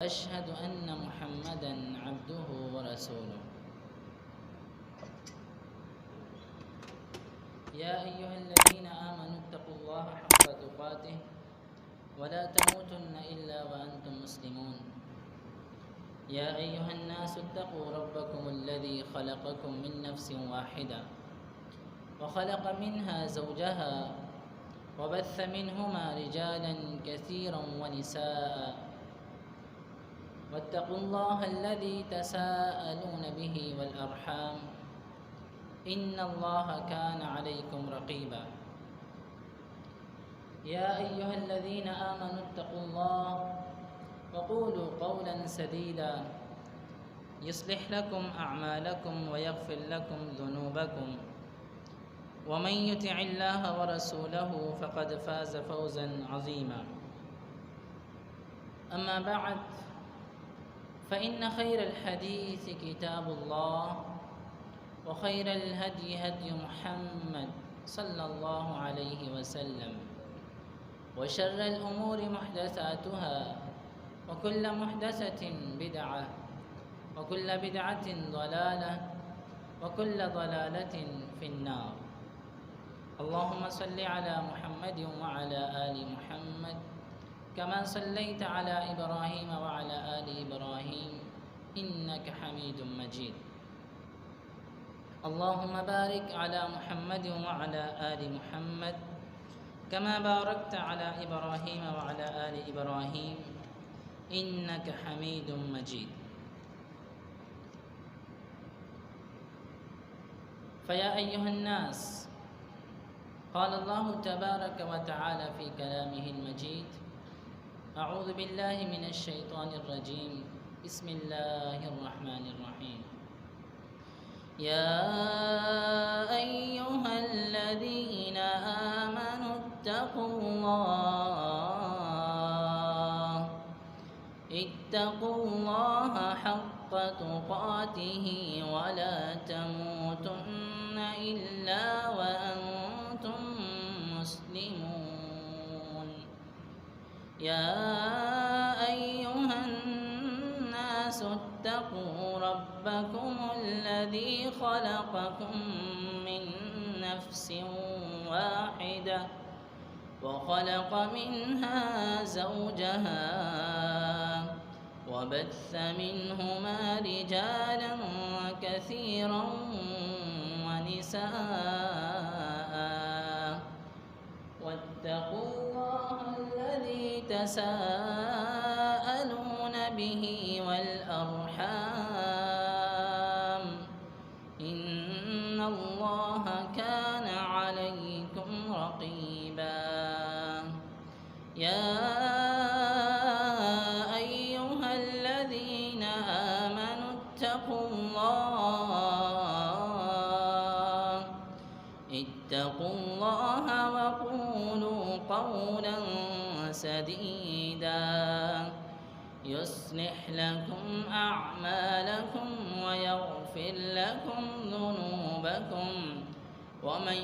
وأشهد أن محمدًا عبده ورسوله. يا أيها الذين آمنوا اتقوا الله حق تقاته ولا تموتن إلا وأنتم مسلمون. يا أيها الناس اتقوا ربكم الذي خلقكم من نفس واحدة وخلق منها زوجها وبث منهما رجالا كثيرا ونساء واتقوا الله الذي تساءلون به والأرحام إن الله كان عليكم رقيبا. يا أيها الذين آمنوا اتقوا الله وقولوا قولا سديدا يصلح لكم أعمالكم ويغفر لكم ذنوبكم ومن يطع الله ورسوله فقد فاز فوزا عظيما. أما بعد فإن خير الحديث كتاب الله وخير الهدي هدي محمد صلى الله عليه وسلم وشر الأمور محدثاتها وكل محدثة بدعة وكل بدعة ضلالة وكل ضلالة في النار. اللهم صل على محمد وعلى آل محمد كما صليت على إبراهيم وعلى آل إبراهيم إنك حميد مجيد. اللهم بارك على محمد وعلى آل محمد كما باركت على إبراهيم وعلى آل إبراهيم إنك حميد مجيد. فيا أيها الناس، قال الله تبارك وتعالى في كلامه المجيد: أعوذ بالله من الشيطان الرجيم، بسم الله الرحمن الرحيم. يا أيها الذين آمنوا اتقوا الله حق تقاته ولا تموتن إلا وأنتم مسلمون. يا أيها الناس اتقوا ربكم الذي خلقكم من نفس واحدة وخلق منها زوجها وبث منهما رجالا كثيرا ونساء واتقوا الله الذي تساءلون به والأرحام إن الله كان عليكم رقيبا. يا أيها الذين آمنوا اتقوا الله وقولوا قولا سديدا يصلح لكم أعمالكم ويغفر لكم ذنوبكم ومن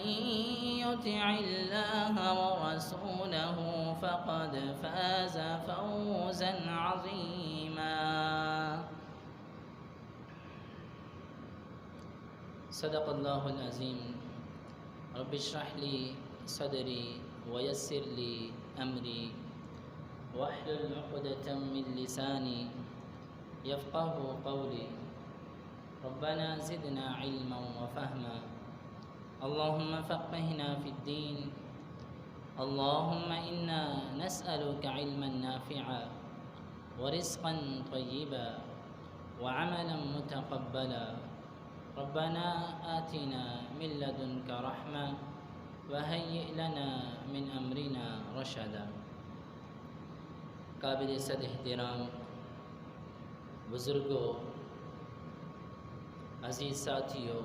يطع الله ورسوله فقد فاز فوزا عظيما. صدق الله العظيم. رب اشرح لي صدري ويسر لي أمري واحلل عقدة من لساني يفقه قولي. ربنا زدنا علما وفهما. اللهم فقهنا في الدين. اللهم إنا نسألك علما نافعا ورزقا طيبا وعملا متقبلا. ربنا آتنا من لدنك رحمة وهيئ لنا من أمرنا رشدا. قابل صد احترام بزرگوں، عزیز ساتھیوں،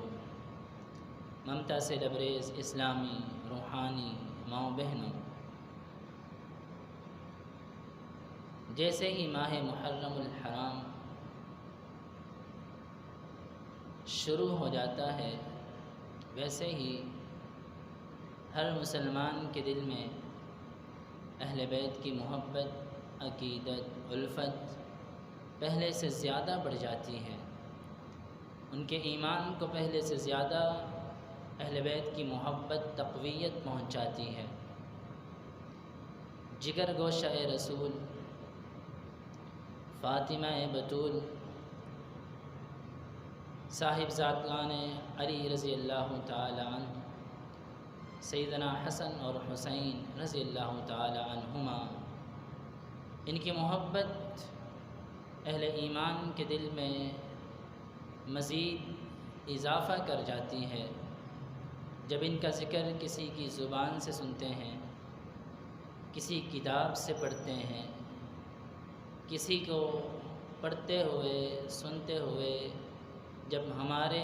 ممتا سے لبریز اسلامی روحانی ماؤں بہنوں، جیسے ہی ماہ محرم الحرام شروع ہو جاتا ہے، ویسے ہی ہر مسلمان کے دل میں اہل بیت کی محبت، عقیدت، الفت پہلے سے زیادہ بڑھ جاتی ہے، ان کے ایمان کو پہلے سے زیادہ اہل بیت کی محبت تقویت پہنچاتی ہے۔ جگر گوشہ رسول فاطمہ بتول صاحب زادگان علی رضی اللہ تعالی عنہ، سیدنا حسن اور حسین رضی اللہ تعالی عنہما، ان کی محبت اہل ایمان کے دل میں مزید اضافہ کر جاتی ہے۔ جب ان کا ذکر کسی کی زبان سے سنتے ہیں، کسی کتاب سے پڑھتے ہیں، کسی کو پڑھتے ہوئے سنتے ہوئے جب ہمارے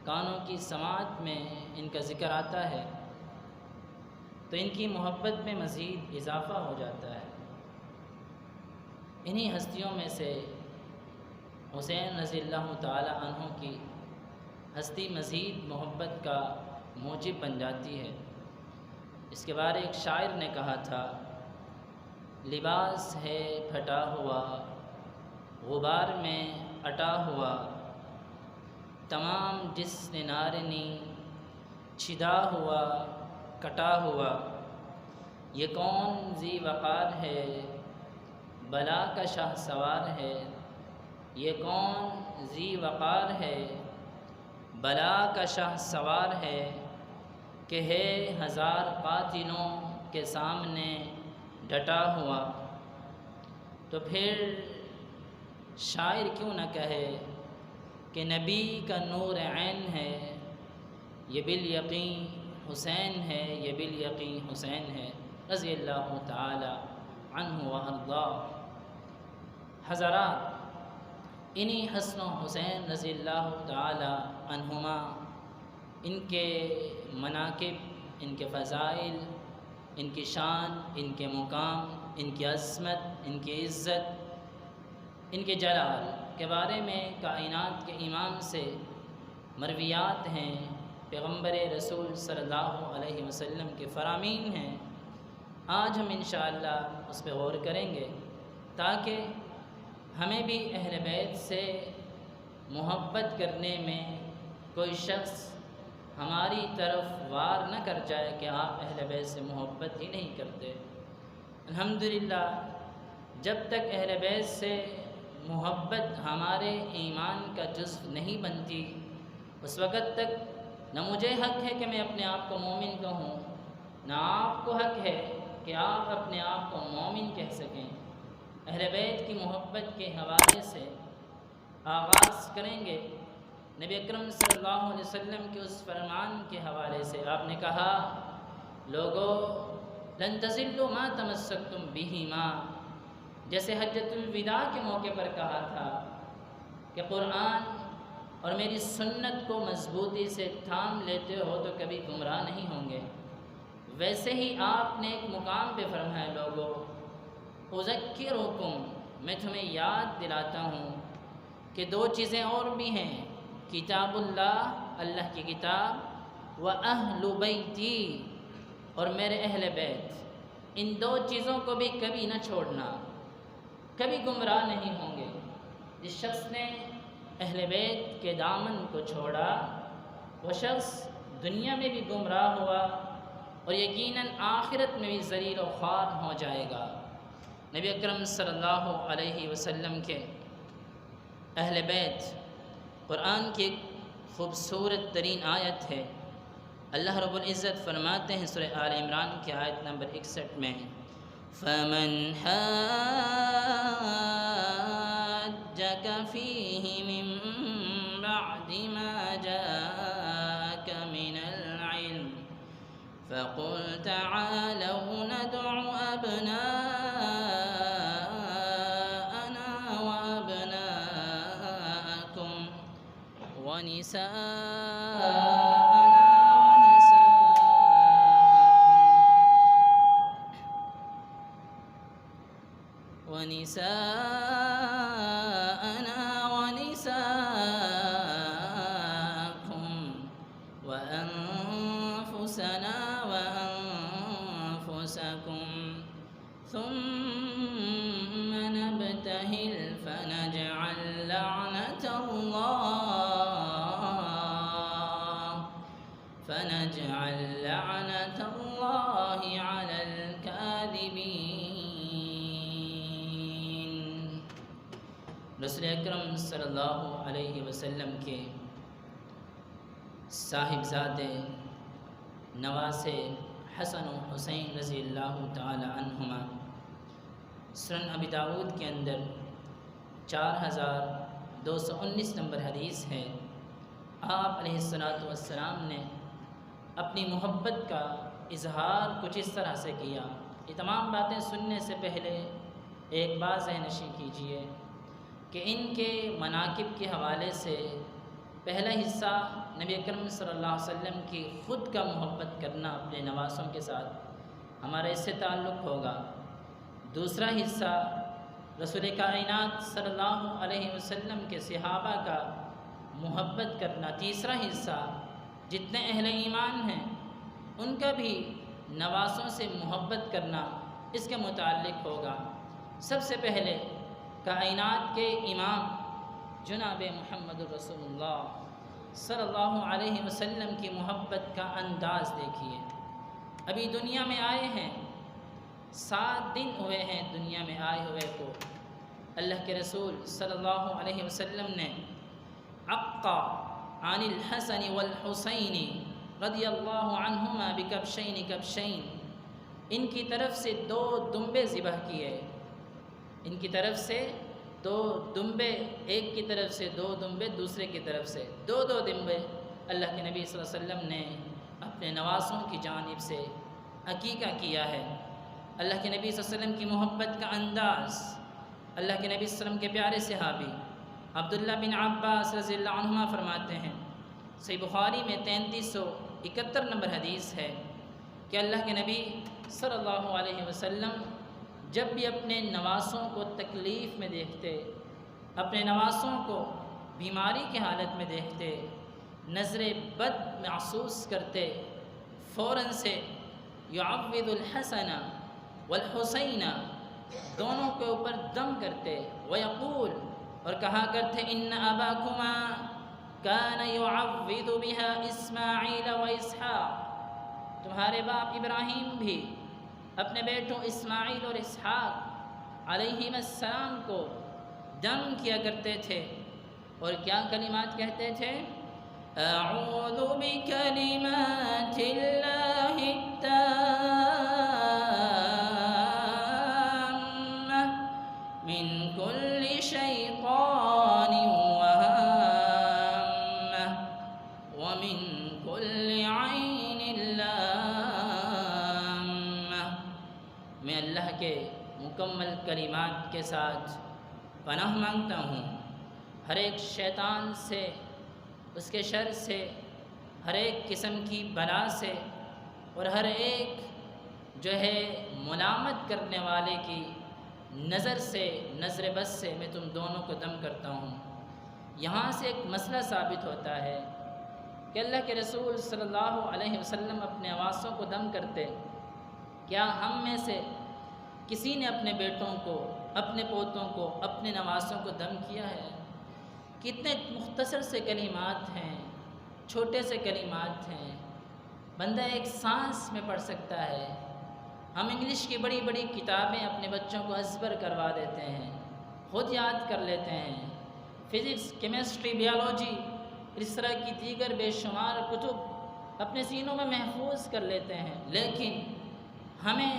کانوں کی سماعت میں ان کا ذکر آتا ہے تو ان کی محبت میں مزید اضافہ ہو جاتا ہے۔ انہی ہستیوں میں سے حسین رضی اللہ تعالی عنہ کی ہستی مزید محبت کا موجب بن جاتی ہے۔ اس کے بارے ایک شاعر نے کہا تھا، لباس ہے پھٹا ہوا غبار میں اٹا ہوا، تمام جسم نارنی چھدا ہوا کٹا ہوا، یہ کون ذی وقار ہے بلا کا شاہ سوار ہے، یہ کون ذی وقار ہے بلا کا شاہ سوار ہے، کہ ہے ہزار قاتلوں کے سامنے ڈٹا ہوا۔ تو پھر شاعر کیوں نہ کہے کہ نبی کا نور عین ہے، یہ بالیقین حسین ہے، یہ بالیقین حسین ہے رضی اللہ تعالی عنہ وارضاہ۔ حضرات، انہی حسن و حسین رضی اللہ تعالی عنہما، ان کے مناقب، ان کے فضائل، ان کی شان، ان کے مقام، ان کی عظمت، ان کی عزت، ان کے جلال کے بارے میں کائنات کے امام سے مرویات ہیں، پیغمبر رسول صلی اللہ علیہ وسلم کے فرامین ہیں۔ آج ہم انشاءاللہ اس پہ غور کریں گے تاکہ ہمیں بھی اہل بیت سے محبت کرنے میں کوئی شخص ہماری طرف وار نہ کر جائے کہ آپ اہل بیت سے محبت ہی نہیں کرتے۔ الحمدللہ، جب تک اہل بیت سے محبت ہمارے ایمان کا جزو نہیں بنتی، اس وقت تک نہ مجھے حق ہے کہ میں اپنے آپ کو مومن کہوں، نہ آپ کو حق ہے کہ آپ اپنے آپ کو مومن کہہ سکیں۔ اہل بیت کی محبت کے حوالے سے آغاز کریں گے نبی اکرم صلی اللہ علیہ وسلم کے اس فرمان کے حوالے سے۔ آپ نے کہا، لوگو لن تضلوا ما تمسکتم بہما، جیسے حجۃ الوداع کے موقع پر کہا تھا کہ قرآن اور میری سنت کو مضبوطی سے تھام لیتے ہو تو کبھی گمراہ نہیں ہوں گے، ویسے ہی آپ نے ایک مقام پہ فرمایا، لوگو اذکرکم، میں تمہیں یاد دلاتا ہوں کہ دو چیزیں اور بھی ہیں، کتاب اللہ، اللہ کی کتاب، و اہل بیتی، اور میرے اہل بیت، ان دو چیزوں کو بھی کبھی نہ چھوڑنا، کبھی گمراہ نہیں ہوں گے۔ جس شخص نے اہل بیت کے دامن کو چھوڑا وہ شخص دنیا میں بھی گمراہ ہوا اور یقیناً آخرت میں بھی ذلیل و خوار ہو جائے گا۔ نبی اکرم صلی اللہ علیہ وسلم کے اہل بیت، قرآن کی ایک خوبصورت ترین آیت ہے۔ اللہ رب العزت فرماتے ہیں سورہ آل عمران کی آیت نمبر 61 میں، فَمَنْ حَاجَّكَ فِيهِ مِن بَعْدِ مَا جَاءَكَ مِنَ الْعِلْمِ فَقُلْ تَعَالَوْا نَدْعُ أَبْنَاءَنَا وَأَبْنَاءَكُمْ ونساءنا ونساءكم وأنفسنا وأنفسكم ثم نبتهل فنجعل لعنة الله على الكاذبين۔ رسول اکرم صلی اللہ علیہ وسلم کے صاحبزادے نواسے حسن و حسین رضی اللہ تعالی عنہما، سنن ابی داؤد کے اندر 4219 نمبر حدیث ہے، آپ علیہ السلام نے اپنی محبت کا اظہار کچھ اس طرح سے کیا۔ یہ تمام باتیں سننے سے پہلے ایک بات ذہن نشین کیجیے کہ ان کے مناقب کے حوالے سے پہلا حصہ نبی اکرم صلی اللہ علیہ وسلم کی خود کا محبت کرنا اپنے نواسوں کے ساتھ، ہمارا اس سے تعلق ہوگا۔ دوسرا حصہ رسول کائنات صلی اللہ علیہ وسلم کے صحابہ کا محبت کرنا۔ تیسرا حصہ جتنے اہل ایمان ہیں ان کا بھی نواسوں سے محبت کرنا اس کے متعلق ہوگا۔ سب سے پہلے کائنات کے امام جناب محمد رسول اللہ صلی اللہ علیہ وسلم کی محبت کا انداز دیکھیے۔ ابھی دنیا میں آئے ہیں، 7 دن ہوئے ہیں دنیا میں آئے ہوئے کو۔ اللہ کے رسول صلی اللہ علیہ وسلم نے عقا عن الحسن والحسین رضی اللہ عنہما بکبشین کبشین، ان کی طرف سے 2 دمبے ذبح کیے، ان کی طرف سے 2 دمبے، ایک کی طرف سے 2 دمبے، دوسرے کی طرف سے 2 دمبے اللہ کے نبی صلی اللہ علیہ وسلم نے اپنے نواسوں کی جانب سے عقیقہ کیا ہے۔ اللہ کے نبی صلی اللہ علیہ وسلم کی محبت کا انداز، اللہ کے نبی صلی اللہ علیہ وسلم کے پیارے صحابی عبداللہ بن عباس رضی اللہ عنہما فرماتے ہیں، صحیح بخاری میں 3371 نمبر حدیث ہے کہ اللہ کے نبی صلی اللہ علیہ وسلم جب بھی اپنے نواسوں کو تکلیف میں دیکھتے، اپنے نواسوں کو بیماری کی حالت میں دیکھتے، نظر بد محسوس کرتے، فوراً سے یعوذ الحسن والحسین دونوں کے اوپر دم کرتے، ویقول اور کہا کرتے ان اباکما کان یعوذ بها اسماعیل و اسحاق، تمہارے باپ ابراہیم بھی اپنے بیٹوں اسماعیل اور اسحاق علیہم السلام کو دم کیا کرتے تھے، اور کیا کلمات کہتے تھے؟ اعوذ بکلمات اللہ التامہ من کل شیطان وہامہ ومن کل عین لامہ، میں اللہ کے مکمل کلمات کے ساتھ پناہ مانگتا ہوں ہر ایک شیطان سے، اس کے شر سے، ہر ایک قسم کی بلا سے، اور ہر ایک جو ہے ملامت کرنے والے کی نظر سے، نظر بد سے میں تم دونوں کو دم کرتا ہوں۔ یہاں سے ایک مسئلہ ثابت ہوتا ہے کہ اللہ کے رسول صلی اللہ علیہ وسلم اپنے نواسوں کو دم کرتے۔ کیا ہم میں سے کسی نے اپنے بیٹوں کو، اپنے پوتوں کو، اپنے نواسوں کو دم کیا ہے؟ کتنے مختصر سے کلمات ہیں، چھوٹے سے کلمات ہیں، بندہ ایک سانس میں پڑھ سکتا ہے۔ ہم انگلش کی بڑی بڑی کتابیں اپنے بچوں کو ازبر کروا دیتے ہیں، خود یاد کر لیتے ہیں، فزکس، کیمسٹری، بیالوجی، اس طرح کی دیگر بے شمار کتب اپنے سینوں میں محفوظ کر لیتے ہیں، لیکن ہمیں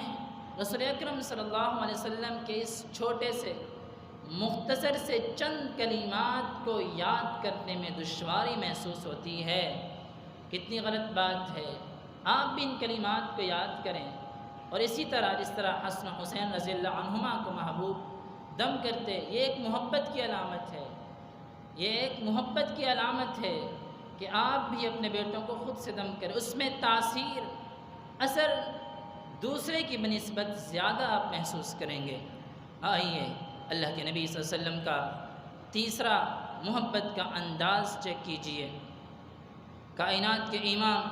رسول اکرم صلی اللہ علیہ وسلم کے اس چھوٹے سے مختصر سے چند کلمات کو یاد کرنے میں دشواری محسوس ہوتی ہے۔ کتنی غلط بات ہے۔ آپ بھی ان کلمات کو یاد کریں، اور اسی طرح جس طرح حسن و حسین رضی اللہ عنہما کو محبوب دم کرتے، یہ ایک محبت کی علامت ہے، یہ ایک محبت کی علامت ہے کہ آپ بھی اپنے بیٹوں کو خود سے دم کریں۔ اس میں تاثیر، اثر دوسرے کی بنسبت زیادہ آپ محسوس کریں گے۔ آئیے اللہ کے نبی صلی اللہ علیہ وسلم کا تیسرا محبت کا انداز چیک کیجئے۔ کائنات کے امام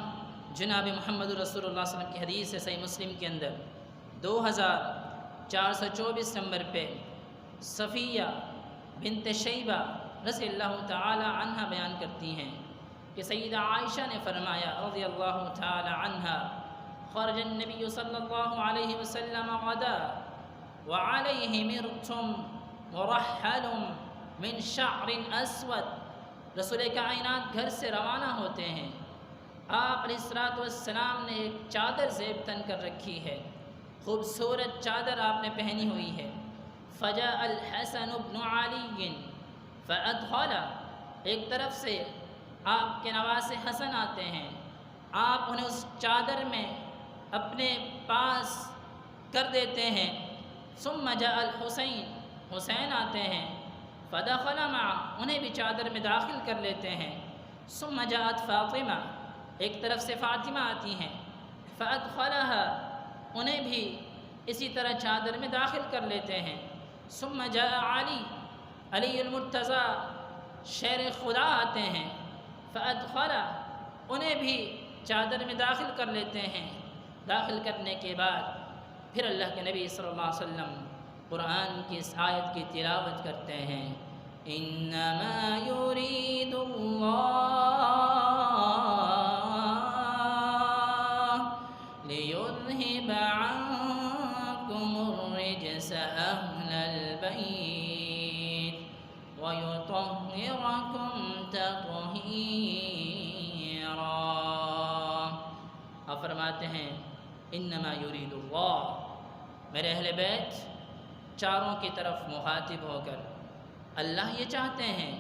جناب محمد رسول اللہ صلی اللہ علیہ وسلم کی حدیث ہے صحیح مسلم کے اندر 2424 نمبر پہ، صفیہ بنت شیبہ رضی اللہ تعالی عنہ بیان کرتی ہیں کہ سیدہ عائشہ نے فرمایا رضی اللہ تعالی عنہ خرج النبی صلی اللہ علیہ وسلم غدا وعلیہ مرط مرحل من شعر اسود، رسول کائنات گھر سے روانہ ہوتے ہیں، آپ علیہ الصلوۃ والسلام نے ایک چادر زیب تن کر رکھی ہے، خوبصورت چادر آپ نے پہنی ہوئی ہے۔ فجاء الحسن بن علی فادخل، ایک طرف سے آپ کے نواسے حسن آتے ہیں، آپ انہیں اس چادر میں اپنے پاس کر دیتے ہیں۔ ثم جاء الحسین، حسین آتے ہیں، فدخل معه، انہیں بھی چادر میں داخل کر لیتے ہیں۔ ثم جاءت فاطمہ، ایک طرف سے فاطمہ آتی ہیں، فادخلها، انہیں بھی اسی طرح چادر میں داخل کر لیتے ہیں۔ ثم جاء علی، علی المرتضیٰ شیر خدا آتے ہیں، فادخل، انہیں بھی چادر میں داخل کر لیتے ہیں۔ داخل کرنے کے بعد پھر اللہ کے نبی صلی اللہ علیہ وسلم قرآن کی اس آیت کی تلاوت کرتے ہیں، انما یرید اللہ لیذہب عنکم الرجس اہل البیت ویطہرکم تطہیرا۔ آپ فرماتے ہیں انما یرید اللہ، میرے اہل بیت چاروں کی طرف مخاطب ہو کر اللہ یہ چاہتے ہیں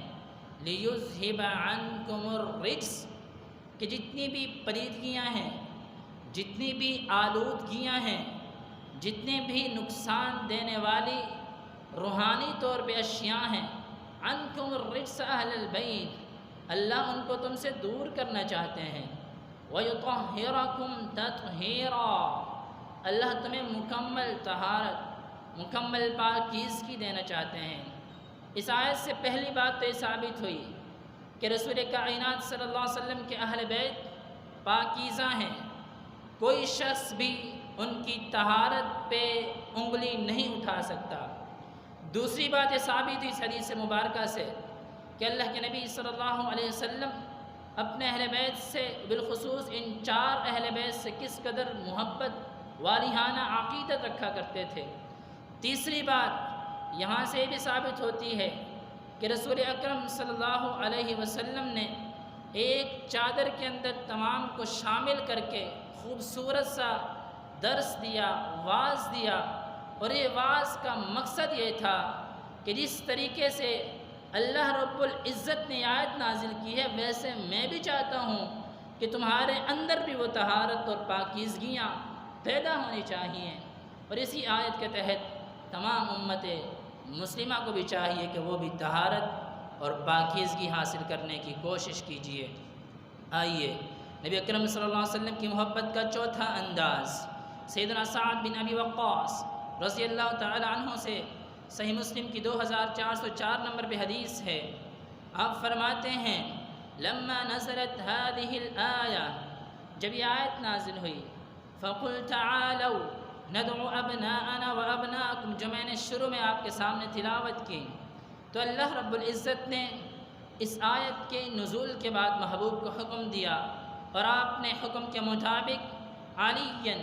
لیذہب عنکم الرجس، کہ جتنی بھی پلیدگیاں ہیں، جتنی بھی آلودگیاں ہیں، جتنے بھی نقصان دینے والی روحانی طور پہ اشیاء ہیں، عنکم الرجس اہل البیت، اللہ ان کو تم سے دور کرنا چاہتے ہیں۔ وَيُطَهِّرَكُمْ تَطْهِيرًا، اللہ تمہیں مکمل طہارت، مکمل پاکیزگی دینا چاہتے ہیں۔ اس آیت سے پہلی بات تو یہ ثابت ہوئی کہ رسول کائنات صلی اللہ علیہ وسلم کے اہل بیت پاکیزہ ہیں، کوئی شخص بھی ان کی طہارت پہ انگلی نہیں اٹھا سکتا۔ دوسری بات یہ ثابت ہوئی اس حدیث مبارکہ سے کہ اللہ کے نبی صلی اللہ علیہ وسلم اپنے اہل بیت سے، بالخصوص ان چار اہل بیت سے کس قدر محبت والہانہ عقیدت رکھا کرتے تھے۔ تیسری بات یہاں سے یہ بھی ثابت ہوتی ہے کہ رسول اکرم صلی اللہ علیہ وسلم نے ایک چادر کے اندر تمام کو شامل کر کے خوبصورت سا درس دیا، واعظ دیا، اور یہ واعظ کا مقصد یہ تھا کہ جس طریقے سے اللہ رب العزت نے آیت نازل کی ہے ویسے میں بھی چاہتا ہوں کہ تمہارے اندر بھی وہ طہارت اور پاکیزگیاں پیدا ہونی چاہیے، اور اسی آیت کے تحت تمام امت مسلمہ کو بھی چاہیے کہ وہ بھی طہارت اور پاکیزگی حاصل کرنے کی کوشش کیجیے۔ آئیے نبی اکرم صلی اللہ علیہ وسلم کی محبت کا چوتھا انداز سیدنا سعد بن ابی وقاص رضی اللہ تعالی عنہ سے صحیح مسلم کی 2404 نمبر پہ حدیث ہے۔ آپ فرماتے ہیں لما نزلت هذه الآیہ، جب یہ آیت نازل ہوئی، فقل تعالوا ندعو ابناءنا وابناءکم، جو میں نے شروع میں آپ کے سامنے تلاوت کی، تو اللہ رب العزت نے اس آیت کے نزول کے بعد محبوب کو حکم دیا، اور آپ نے حکم کے مطابق علی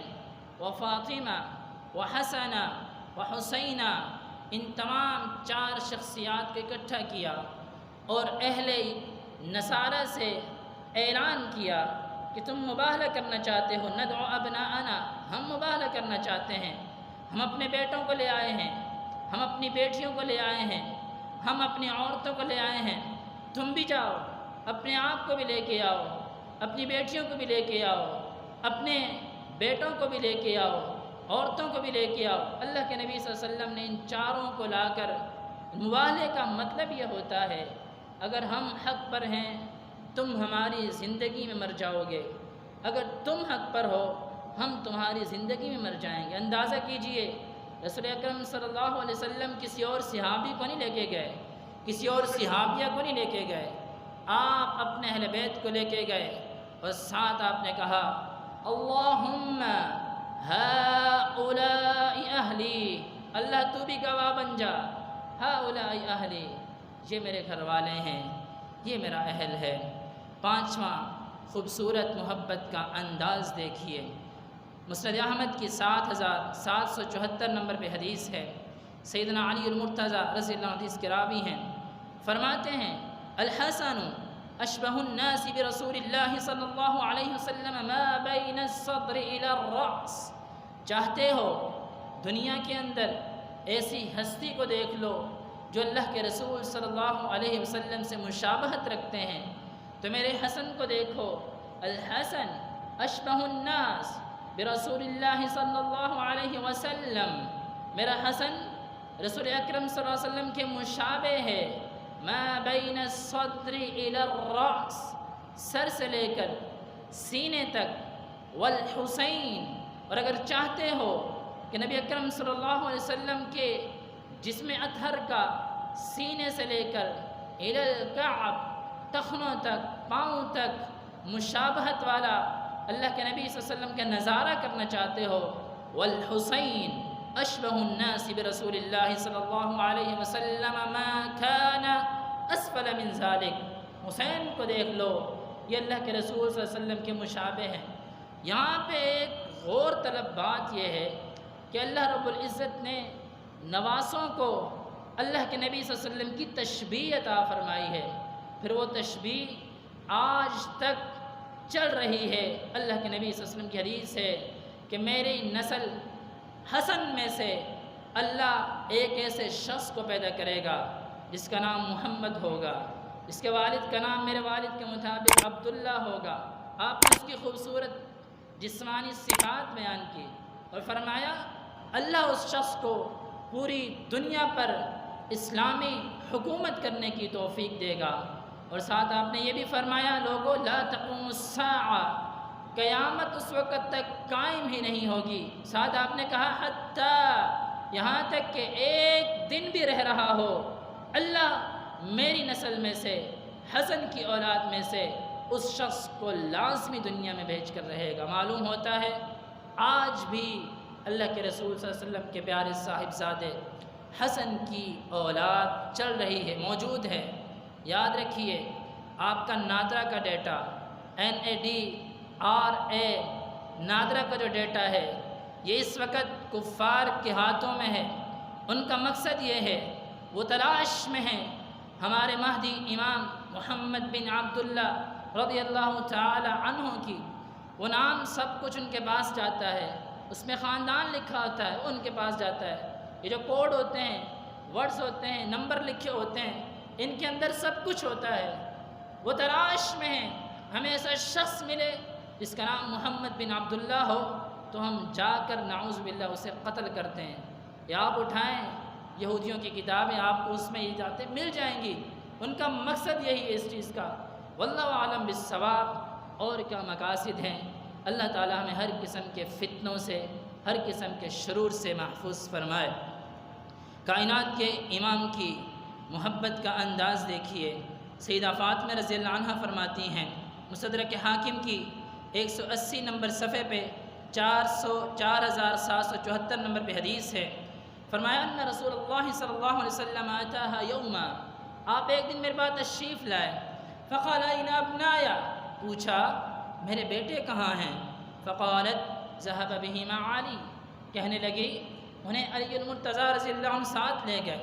و فاطمہ و حسن و حسین، ان تمام چار شخصیات کو اکٹھا کیا اور اہل نصارہ سے اعلان کیا کہ تم مباہلہ کرنا چاہتے ہو، ندعو ابناءنا، ہم مباہلہ کرنا چاہتے ہیں، ہم اپنے بیٹوں کو لے آئے ہیں، ہم اپنی بیٹیوں کو لے آئے ہیں، ہم اپنی عورتوں کو لے آئے ہیں، تم بھی جاؤ، اپنے آپ کو بھی لے کے آؤ، اپنی بیٹیوں کو بھی لے کے آؤ، اپنے بیٹوں کو بھی لے کے آؤ، عورتوں کو بھی لے کے آؤ۔ اللہ کے نبی صلی اللہ علیہ وسلم نے ان چاروں کو لا کر، مباہلے کا مطلب یہ ہوتا ہے اگر ہم حق پر ہیں تم ہماری زندگی میں مر جاؤ گے، اگر تم حق پر ہو ہم تمہاری زندگی میں مر جائیں گے۔ اندازہ کیجئے رسول اکرم صلی اللہ علیہ وسلم کسی اور صحابی کو نہیں لے کے گئے، کسی اور صحابیہ کو نہیں لے کے گئے، آپ اپنے اہل بیت کو لے کے گئے، اور ساتھ آپ نے کہا اللہم ہؤلاء اہلی، اللہ تو بھی گواہ بن جا، ہؤلاء اہلی، یہ میرے گھر والے ہیں، یہ میرا اہل ہے۔ پانچواں خوبصورت محبت کا انداز دیکھیے، مسند احمد کی 7774 نمبر پہ حدیث ہے، سیدنا علی المرتضیٰ رضی اللہ عنہ حدیث کے راوی ہیں، فرماتے ہیں الحسن اشبہ الناس برسول اللہ صلی اللہ علیہ وسلم ما بین الصدر الى الرأس۔ چاہتے ہو دنیا کے اندر ایسی ہستی کو دیکھ لو جو اللہ کے رسول صلی اللہ علیہ وسلم سے مشابہت رکھتے ہیں، تو میرے حسن کو دیکھو۔ الحسن اشبہ الناس برسول اللہ صلی اللہ علیہ وسلم، میرا حسن رسول اکرم صلی اللہ علیہ وسلم کے مشابہ ہے۔ ما بین الصدر الی الرأس، سر سے لے کر سینے تک، والحسین، اور اگر چاہتے ہو کہ نبی اکرم صلی اللہ علیہ وسلم کے جسم اطہر کا سینے سے لے کر الی الکعب، ٹخنوں تک، پاؤں تک مشابہت والا اللہ کے نبی صلی اللہ علیہ وسلم کا نظارہ کرنا چاہتے ہو، والحسین اشبہ الناس برسول اللہ صلی اللہ علیہ وسلم ما کان اسفل من ذالک، حسین کو دیکھ لو، یہ اللہ کے رسول صلی اللہ علیہ وسلم کے مشابہ ہیں۔ یہاں پہ ایک غور طلب بات یہ ہے کہ اللہ رب العزت نے نواسوں کو اللہ کے نبی صلی اللہ علیہ وسلم کی تشبیہ عطا فرمائی ہے، پھر وہ تشبیہ آج تک چل رہی ہے۔ اللہ کے نبی صلی اللہ علیہ وسلم کی حدیث ہے کہ میری نسل حسن میں سے اللہ ایک ایسے شخص کو پیدا کرے گا جس کا نام محمد ہوگا، جس کے والد کا نام میرے والد کے مطابق عبداللہ ہوگا۔ آپ نے اس کی خوبصورت جسمانی صفات بیان کی اور فرمایا اللہ اس شخص کو پوری دنیا پر اسلامی حکومت کرنے کی توفیق دے گا، اور ساتھ آپ نے یہ بھی فرمایا لوگوں لا تقوم الساعہ، قیامت اس وقت تک قائم ہی نہیں ہوگی۔ ساتھ آپ نے کہا حتیٰ، یہاں تک کہ ایک دن بھی رہ رہا ہو اللہ میری نسل میں سے، حسن کی اولاد میں سے اس شخص کو لازمی دنیا میں بھیج کر رہے گا۔ معلوم ہوتا ہے آج بھی اللہ کے رسول صلی اللہ علیہ وسلم کے پیارے صاحبزادے حسن کی اولاد چل رہی ہے، موجود ہے۔ یاد رکھیے آپ کا نادرا کا ڈیٹا NADRA نادرا کا جو ڈیٹا ہے یہ اس وقت کفار کے ہاتھوں میں ہے۔ ان کا مقصد یہ ہے، وہ تلاش میں ہیں ہمارے مہدی امام محمد بن عبداللہ رضی اللہ تعالی عنہ کی۔ وہ نام سب کچھ ان کے پاس جاتا ہے، اس میں خاندان لکھا ہوتا ہے، ان کے پاس جاتا ہے۔ یہ جو کوڈ ہوتے ہیں، ورڈز ہوتے ہیں، نمبر لکھے ہوتے ہیں، ان کے اندر سب کچھ ہوتا ہے۔ وہ تلاش میں ہیں ہمیں ایسا شخص ملے جس کا نام محمد بن عبداللہ ہو، تو ہم جا کر نعوذ باللہ اسے قتل کرتے ہیں۔ یا آپ اٹھائیں یہودیوں کی کتابیں، آپ کو اس میں یہ جاتے مل جائیں گی۔ ان کا مقصد یہی ہے اس چیز کا۔ واللہ عالم بالصواب، اور کیا مقاصد ہیں۔ اللہ تعالی ہمیں ہر قسم کے فتنوں سے، ہر قسم کے شرور سے محفوظ فرمائے۔ کائنات کے امام کی محبت کا انداز دیکھیے، سیدہ فاطمہ رضی اللہ عنہ فرماتی ہیں، مستدرک حاکم کی 180 نمبر صفحے پہ 4774 نمبر پہ حدیث ہے، فرمایا ان رسول اللہ صلی اللہ علیہ وسلم اتاہا یوما، آپ ایک دن میرے پاس تشریف لائے، فقال این ابنایا، پوچھا میرے بیٹے کہاں ہیں؟ فقالت ذهب بهما علی، کہنے لگی انہیں علی المرتضیٰ رضی اللہ عنہ ساتھ لے گئے۔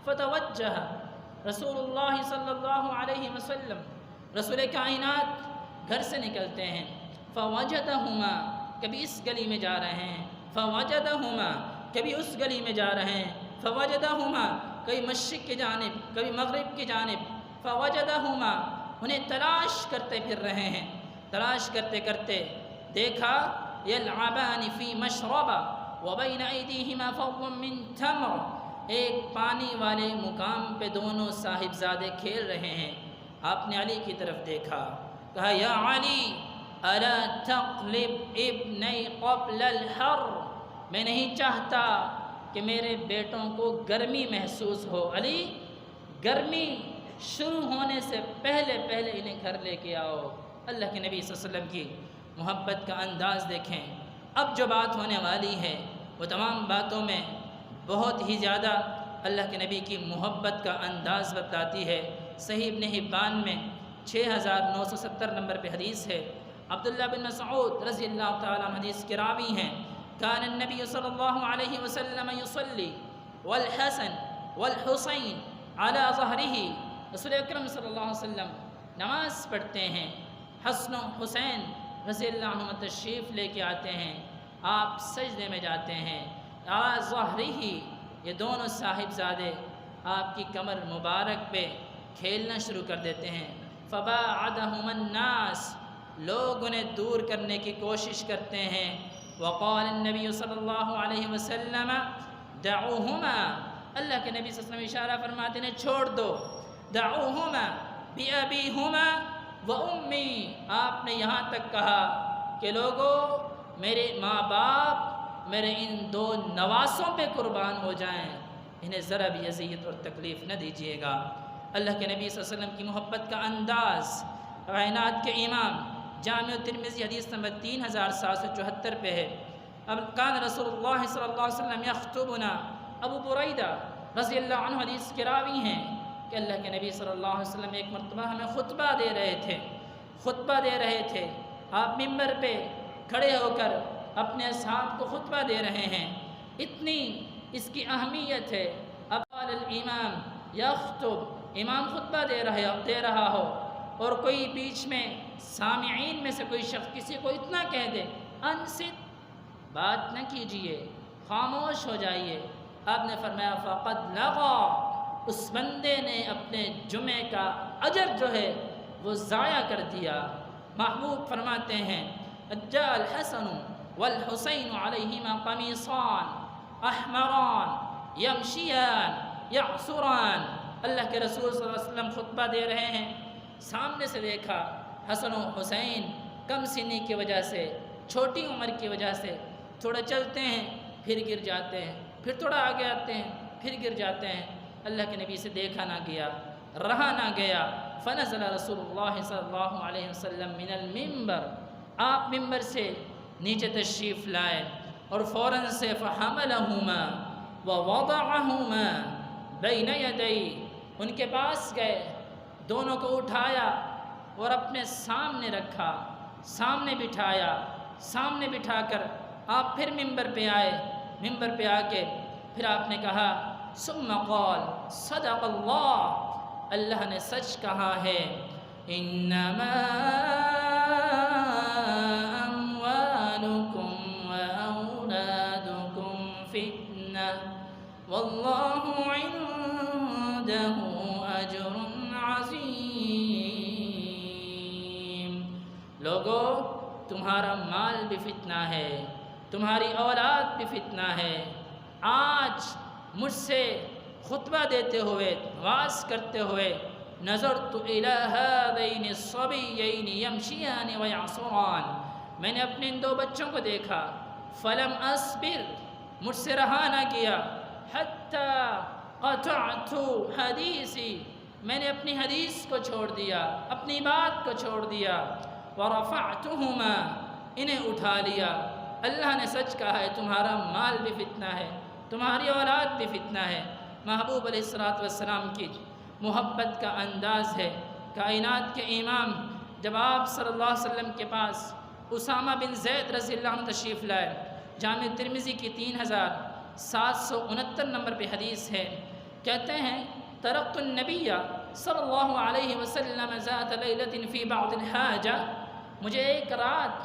فتوجہ رسول اللہ صلی اللہ علیہ وسلم، رسول کائنات گھر سے نکلتے ہیں، فوجدہما، کبھی اس گلی میں جا رہے ہیں، فوجدہما، کبھی اس گلی میں جا رہے ہیں، فوجدہما، کبھی مشرق کی جانب، کبھی مغرب کی جانب، فوجدہما، انہیں تلاش کرتے پھر رہے ہیں۔ تلاش کرتے کرتے دیکھا یلعبان فی مشربہ وبین ایدیہما فضل من تمر، ایک پانی والے مقام پہ دونوں صاحبزادے کھیل رہے ہیں۔ آپ نے علی کی طرف دیکھا، کہا یا علی الا تقلب ابنی قبل الحر، میں نہیں چاہتا کہ میرے بیٹوں کو گرمی محسوس ہو، علی گرمی شروع ہونے سے پہلے پہلے انہیں گھر لے کے آؤ۔ اللہ کے نبی صلی اللہ علیہ وسلم کی محبت کا انداز دیکھیں۔ اب جو بات ہونے والی ہے وہ تمام باتوں میں بہت ہی زیادہ اللہ کے نبی کی محبت کا انداز بتاتی ہے۔ صحیح ابن حبان میں 6970 نمبر پہ حدیث ہے۔ عبداللہ بن مسعود رضی اللہ تعالیٰ عنہ حدیث کے راوی ہیں، کان النبی صلی اللہ علیہ وسلم یصلی والحسن والحسین علی ظہرہ، رسول اکرم صلی اللہ علیہ وسلم نماز پڑھتے ہیں، حسن و حسین رضی اللہ عنہ تشریف لے کے آتے ہیں، آپ سجدے میں جاتے ہیں، علی ظہرہ، یہ دونوں صاحبزادے آپ کی کمر مبارک پہ کھیلنا شروع کر دیتے ہیں۔ فباعدہم الناس، لوگ انہیں دور کرنے کی کوشش کرتے ہیں۔ وقال النبی صلی اللہ علیہ وسلم دعوہما، اللہ کے نبی صلی اللہ علیہ وسلم اشارہ فرماتے ہیں چھوڑ دو، دعوہما بأبیہما وأمی، آپ نے یہاں تک کہا کہ لوگو میرے ماں باپ میرے ان دو نواسوں پہ قربان ہو جائیں، انہیں ذرا بھی اذیت اور تکلیف نہ دیجیے گا۔ اللہ کے نبی صلی اللہ علیہ وسلم کی محبت کا انداز کائنات کے امام جامع ترمذی حدیث نمبر 3774 پہ ہے۔ اب کان رسول اللہ صلی اللہ علیہ وسلم یخطبنا، ابو بریدہ رضی اللہ عنہ حدیث کے راوی ہیں کہ اللہ کے نبی صلی اللہ علیہ وسلم ایک مرتبہ ہمیں خطبہ دے رہے تھے، آپ ممبر پہ کھڑے ہو کر اپنے اصحاب کو خطبہ دے رہے ہیں، اتنی اس کی اہمیت ہے۔ اب الامام یخطب، امام خطبہ دے رہا ہو اور کوئی بیچ میں سامعین میں سے کوئی شخص کسی کو اتنا کہہ دے انصت، بات نہ کیجئے، خاموش ہو جائیے، آپ نے فرمایا فقد لغا، اس بندے نے اپنے جمعے کا اجر جو ہے وہ ضائع کر دیا۔ محبوب فرماتے ہیں جاء الحسن والحسین علیہما قمیصان احمران یمشیان یعصران، اللہ کے رسول صلی اللہ علیہ وسلم خطبہ دے رہے ہیں، سامنے سے دیکھا حسن و حسین کم سنی کی وجہ سے، چھوٹی عمر کی وجہ سے تھوڑا چلتے ہیں پھر گر جاتے ہیں، پھر تھوڑا آگے آتے ہیں پھر گر جاتے ہیں، اللہ کے نبی سے دیکھا نہ گیا، رہا نہ گیا۔ فنزل رسول اللہ صلی اللہ علیہ وسلم من المنبر، آپ ممبر سے نیچے تشریف لائے اور فوراً سے فحملہما ووضعہما بین یدی، ان کے پاس گئے، دونوں کو اٹھایا اور اپنے سامنے رکھا، سامنے بٹھایا، سامنے بٹھا کر آپ پھر ممبر پہ آئے، ممبر پہ آ کے پھر آپ نے کہا ثم قال صدق اللہ، اللہ نے سچ کہا ہے، انما اموالکم واولادکم فتنہ واللہ عندہ اجر عظیم۔ لوگو تمہارا مال بھی فتنہ ہے، تمہاری اولاد بھی فتنہ ہے۔ آج مجھ سے خطبہ دیتے ہوئے، واعظ کرتے ہوئے، نظرت الی ہذین الصبیین یمشیان ویعصران، میں نے اپنے ان دو بچوں کو دیکھا، فلم اصبر، مجھ سے رہا نہ کیا، حتی قطعت حدیثی، میں نے اپنی حدیث کو چھوڑ دیا، اپنی بات کو چھوڑ دیا، ورفعتہما، انہیں اٹھا لیا۔ اللہ نے سچ کہا ہے، تمہارا مال بھی فتنہ ہے، تمہاری اولاد بھی فتنہ ہے۔ محبوب علیہ السلام کی محبت کا انداز ہے۔ کائنات کے امام جب آپ صلی اللہ علیہ وسلم کے پاس اسامہ بن زید رضی اللہ عنہ تشریف لائے، جامع ترمذی کی 3769 نمبر پہ حدیث ہے، کہتے ہیں ترکت النبی صلی اللہ علیہ وسلم ذات لیلۃ فی بعض الحاجہ، مجھے ایک رات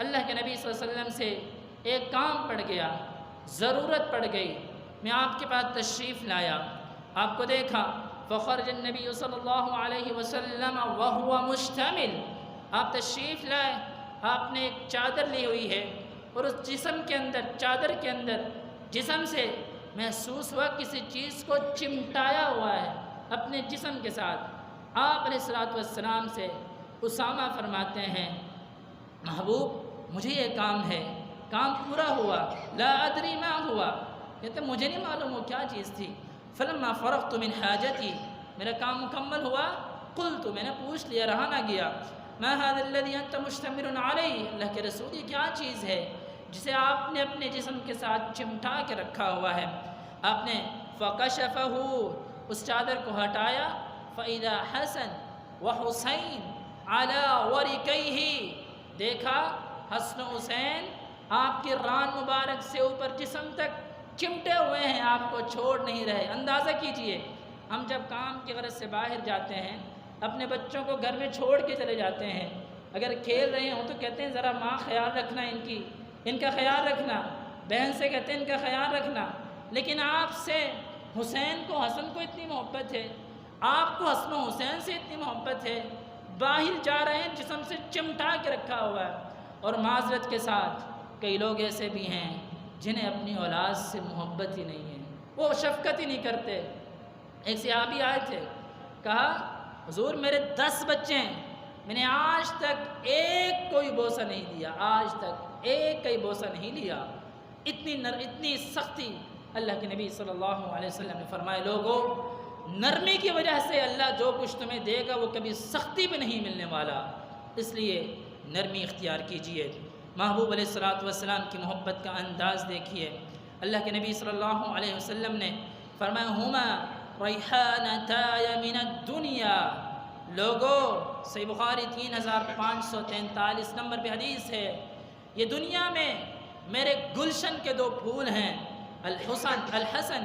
اللہ کے نبی صلی اللہ علیہ وسلم سے ایک کام پڑ گیا، ضرورت پڑ گئی، میں آپ کے پاس تشریف لایا، آپ کو دیکھا، فخرج النبی صلی اللہ علیہ وسلم وہو مشتمل، آپ تشریف لائے، آپ نے ایک چادر لی ہوئی ہے اور اس جسم کے اندر، چادر کے اندر جسم سے محسوس ہوا کسی چیز کو چمٹایا ہوا ہے اپنے جسم کے ساتھ۔ آپ علیہ السلام سے اسامہ فرماتے ہیں محبوب مجھے یہ کام ہے، کام پورا ہوا، لا ادری ما ہوا، کہتے مجھے نہیں معلوم وہ کیا چیز تھی۔ فلما فرغت من حاجتی، میرا کام مکمل ہوا، قلت، میں نے پوچھ لیا، رہا نہ گیا، ما هذا الذي انت مشتمل علیہ، اللہ کے رسول یہ کیا چیز ہے جسے آپ نے اپنے جسم کے ساتھ چمٹا کے رکھا ہوا ہے؟ آپ نے فَكَشَفَهُ، اس چادر کو ہٹایا، فَإِذَا حَسَن وَحُسَيْن عَلَى وَرِكَيْهِ، دیکھا حسن و حسین آپ کے ران مبارک سے اوپر جسم تک چمٹے ہوئے ہیں، آپ کو چھوڑ نہیں رہے۔ اندازہ کیجئے، ہم جب کام کی غرض سے باہر جاتے ہیں، اپنے بچوں کو گھر میں چھوڑ کے چلے جاتے ہیں، اگر کھیل رہے ہوں تو کہتے ہیں ذرا ماں خیال رکھنا، ان کا خیال رکھنا، بہن سے کہتے ہیں ان کا خیال رکھنا، لیکن آپ سے حسین کو، حسن کو اتنی محبت ہے، آپ کو حسن و حسین سے اتنی محبت ہے، باہر جا رہے ہیں جسم سے چمٹا کے رکھا ہوا ہے۔ اور معذرت کے ساتھ کئی لوگ ایسے بھی ہیں جنہیں اپنی اولاد سے محبت ہی نہیں ہے، وہ شفقت ہی نہیں کرتے۔ ایک صحابی آئے تھے، کہا حضور میرے 10 بچے ہیں، میں نے آج تک ایک کوئی بوسہ نہیں دیا، آج تک ایک کوئی بوسہ نہیں لیا۔ اتنی سختی اللہ کے نبی صلی اللہ علیہ وسلم نے فرمائے، لوگوں نرمی کی وجہ سے اللہ جو کچھ تمہیں دے گا وہ کبھی سختی پہ نہیں ملنے والا، اس لیے نرمی اختیار کیجئے۔ محبوب علیہ السلام کی محبت کا انداز دیکھیے، اللہ کے نبی صلی اللہ علیہ وسلم نے فرمایا ہما ریحانتای من الدنیا، لوگوں صحیح بخاری 3543 نمبر پہ حدیث ہے، یہ دنیا میں میرے گلشن کے 2 پھول ہیں، الحسن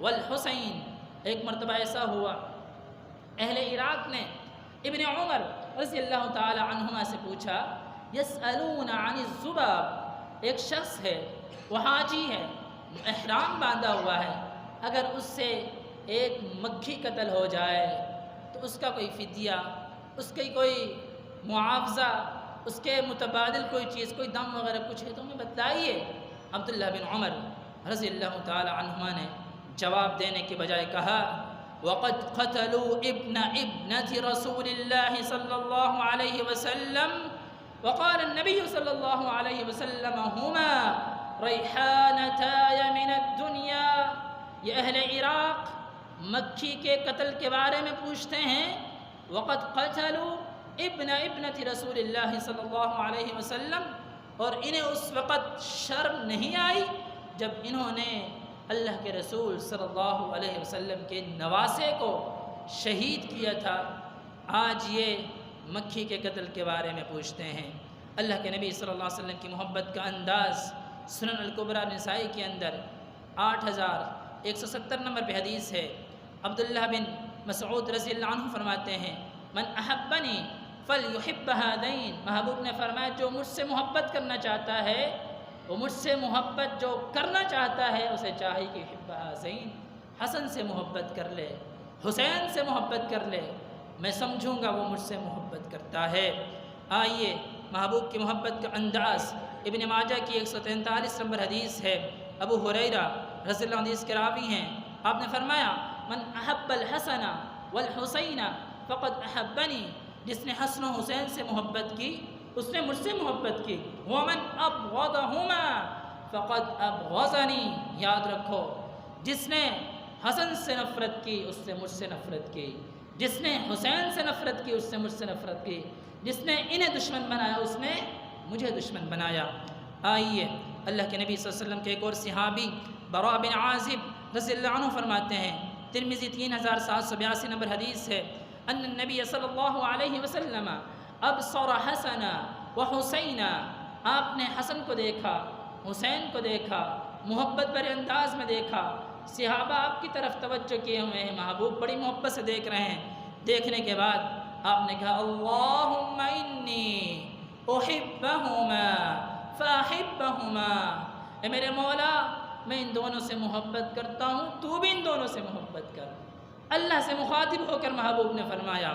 والحسین۔ ایک مرتبہ ایسا ہوا، اہل عراق نے ابن عمر رضی اللہ تعالی عنہما سے پوچھا، یسألون عن الذباب، ایک شخص ہے، وہ حاجی ہے، احرام باندھا ہوا ہے، اگر اس سے ایک مکھی قتل ہو جائے تو اس کا کوئی فدیہ، اس کی کوئی معاوضہ، اس کے متبادل کوئی چیز، کوئی دم وغیرہ کچھ ہے تو ہمیں بتائیے۔ عبداللہ بن عمر رضی اللہ تعالی عنہما نے جواب دینے کے بجائے کہا، وَقَدْ قَتَلُوا ابْنَ ابْنَةِ رَسُولِ اللَّهِ صلی اللہ علیہ وسلم، وقال النبی صلی اللہ علیہ وسلم هما ریحانتای من الدنیا۔ یہ اہل عراق مکھی کے قتل کے بارے میں پوچھتے ہیں، وَقَدْ قَتَلُوا ابْنَ ابْنَةِ رَسُولِ اللَّهِ صلی اللہ علیہ وسلم، اور انہیں اس وقت شرم نہیں آئی جب انہوں نے اللہ کے رسول صلی اللہ علیہ وسلم کے نواسے کو شہید کیا تھا، آج یہ مکھی کے قتل کے بارے میں پوچھتے ہیں۔ اللہ کے نبی صلی اللہ علیہ وسلم کی محبت کا انداز سنن الکبریٰ نسائی کے اندر 8170 نمبر پہ حدیث ہے۔ عبداللہ بن مسعود رضی اللہ عنہ فرماتے ہیں، من احبنی فلیحب ہذین، محبوب نے فرمایا جو مجھ سے محبت کرنا چاہتا ہے، وہ مجھ سے محبت جو کرنا چاہتا ہے اسے چاہیے کہ یحب ہذین، حسن سے محبت کر لے، حسین سے محبت کر لے، میں سمجھوں گا وہ مجھ سے محبت کرتا ہے۔ آئیے محبوب کی محبت کا انداز ابن ماجہ کی 143 نمبر حدیث ہے، ابو ہریرہ رضی اللہ عنہ حدیث کے راوی ہیں، آپ نے فرمایا من احب الحسن والحسین فقد احبنی، جس نے حسن و حسین سے محبت کی اس نے مجھ سے محبت کی، ومن ابغضہما فقد ابغضنی، یاد رکھو جس نے حسن سے نفرت کی اس سے مجھ سے نفرت کی، جس نے حسین سے نفرت کی اس سے مجھ سے نفرت کی، جس نے انہیں دشمن بنایا اس نے مجھے دشمن بنایا۔ آئیے اللہ کے نبی صلی اللہ علیہ وسلم کے ایک اور صحابی براء بن عازب رضی اللہ عنہ فرماتے ہیں، ترمذی 3782 نمبر حدیث ہے، ان النبی صلی اللہ علیہ وسلم ابصر حسن وحسین، آپ نے حسن کو دیکھا، حسین کو دیکھا، محبت بھرے انداز میں دیکھا، صحابہ آپ کی طرف توجہ کیے ہوئے ہیں، محبوب بڑی محبت سے دیکھ رہے ہیں، دیکھنے کے بعد آپ نے کہا اللہم انی احبہما فاحبہما، اے میرے مولا میں ان دونوں سے محبت کرتا ہوں، تو بھی ان دونوں سے محبت کر۔ اللہ سے مخاطب ہو کر محبوب نے فرمایا۔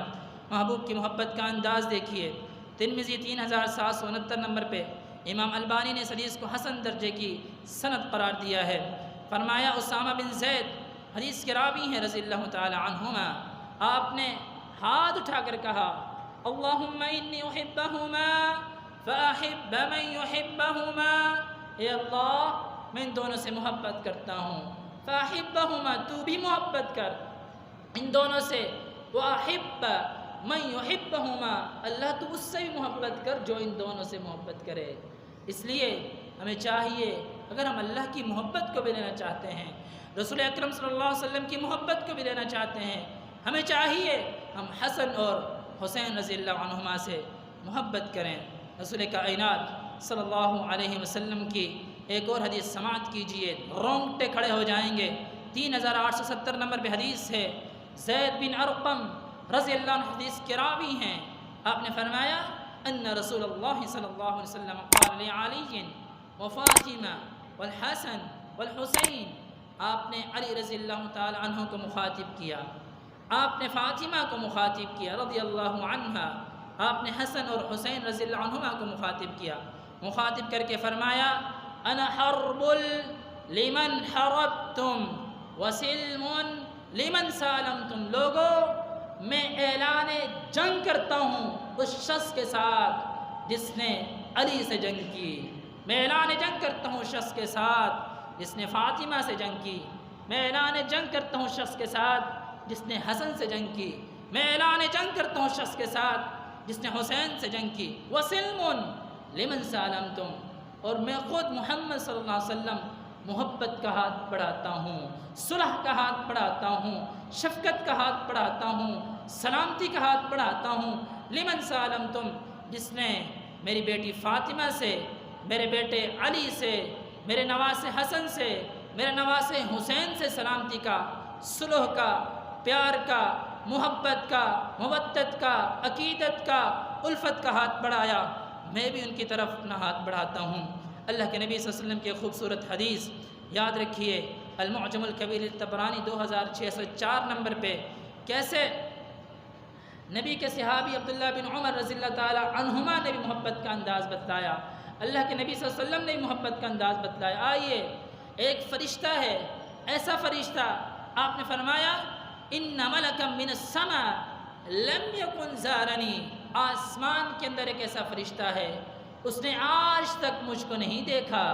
محبوب کی محبت کا انداز دیکھیے، ترمذی 3769 نمبر پہ امام البانی نے اس حدیث کو حسن درجے کی سند قرار دیا ہے۔ فرمایا اسامہ بن زید حدیث کے راوی ہیں رضی اللہ تعالی عنہما، آپ نے ہاتھ اٹھا کر کہا اللہم انی احبہما فاحب من یحبہما، اے اللہ میں ان دونوں سے محبت کرتا ہوں، فاحبہما تو بھی محبت کر ان دونوں سے، واحب من یحبہما اللہ تو اس سے بھی محبت کر جو ان دونوں سے محبت کرے۔ اس لیے ہمیں چاہیے اگر ہم اللہ کی محبت کو بھی لینا چاہتے ہیں، رسول اکرم صلی اللہ علیہ وسلم کی محبت کو بھی لینا چاہتے ہیں، ہمیں چاہیے ہم حسن اور حسین رضی اللہ عنہما سے محبت کریں۔ رسول کائنات صلی اللہ علیہ وسلم کی ایک اور حدیث سماعت کیجئے، رونگٹے کھڑے ہو جائیں گے۔ 3870 نمبر پہ حدیث ہے، زید بن ارقم رضی اللہ عنہ حدیث کے راوی ہیں۔ آپ نے فرمایا ان رسول اللہ صلی اللہ علیہ وسلم قال لعلی وفاطمہ والحسن والحسین، آپ نے علی رضی اللہ تعالی عنہ کو مخاطب کیا، آپ نے فاطمہ کو مخاطب کیا رضی اللہ عنہا، آپ نے حسن اور حسین رضی اللہ عنہما کو مخاطب کیا، مخاطب کر کے فرمایا انا حرب لمن حربتم وسلم لمن سالمتم، لوگو میں اعلان جنگ کرتا ہوں اس شخص کے ساتھ جس نے علی سے جنگ کی، میں اعلان جنگ کرتا ہوں اس شخص کے ساتھ جس نے فاطمہ سے جنگ کی، میں اعلان جنگ کرتا ہوں اس شخص کے ساتھ جس نے حسن سے جنگ کی، میں اعلان جنگ کرتا ہوں اس شخص کے ساتھ جس نے حسین سے جنگ کی، وسلم لمن سالمتم، اور میں خود محمد صلی اللہ علیہ وسلم محبت کا ہاتھ بڑھاتا ہوں، صلح کا ہاتھ بڑھاتا ہوں، شفقت کا ہاتھ بڑھاتا ہوں، سلامتی کا ہاتھ بڑھاتا ہوں، لمن سالمتم، جس نے میری بیٹی فاطمہ سے، میرے بیٹے علی سے، میرے نواسے حسن سے، میرے نواسے حسین سے سلامتی کا، صلح کا، پیار کا، محبت کا، مودت کا، عقیدت کا، الفت کا ہاتھ بڑھایا، میں بھی ان کی طرف اپنا ہاتھ بڑھاتا ہوں۔ اللہ کے نبی صلی اللہ علیہ وسلم کی خوبصورت حدیث یاد رکھیے، المعجم الکبیر طبرانی 2604 نمبر پہ، کیسے نبی کے صحابی عبداللہ بن عمر رضی اللہ تعالی عنہما نے بھی محبت کا انداز بتلایا، اللہ کے نبی صلی اللہ علیہ وسلم نے بھی محبت کا انداز بتلایا۔ آئیے، ایک فرشتہ ہے، ایسا فرشتہ، آپ نے فرمایا ان ملکا من السماء لم یکن زارنی، آسمان کے اندر ایک ایسا فرشتہ ہے، اس نے آج تک مجھ کو نہیں دیکھا،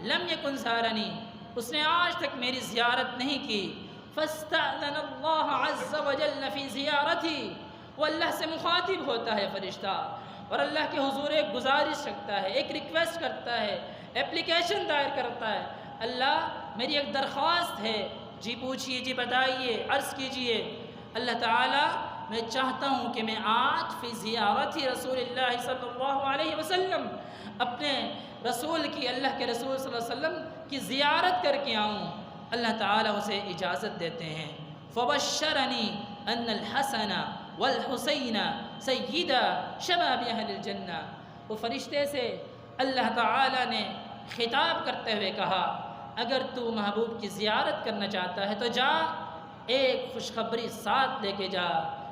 لم یکن زارنی، اس نے آج تک میری زیارت نہیں کی، فاستأذن اللہ عز وجل فی زیارتی، وہ اللہ سے مخاطب ہوتا ہے فرشتہ، اور اللہ کے حضور ایک گزارش رکھتا ہے، ایک ریکویسٹ کرتا ہے، اپلیکیشن دائر کرتا ہے، اللہ میری ایک درخواست ہے، جی پوچھئے، جی بتائیے، عرض کیجئے۔ اللہ تعالیٰ میں چاہتا ہوں کہ میں آج فی زیارتی رسول اللہ صلی اللہ علیہ وسلم اپنے رسول کی، اللہ کے رسول صلی اللہ علیہ وسلم کی زیارت کر کے آؤں۔ اللہ تعالیٰ اسے اجازت دیتے ہیں۔ فبشرنی ان الحسن والحسین سیدہ شباب اہل الجنہ، وہ فرشتے سے اللہ تعالیٰ نے خطاب کرتے ہوئے کہا اگر تو محبوب کی زیارت کرنا چاہتا ہے تو جا، ایک خوشخبری ساتھ لے کے جا،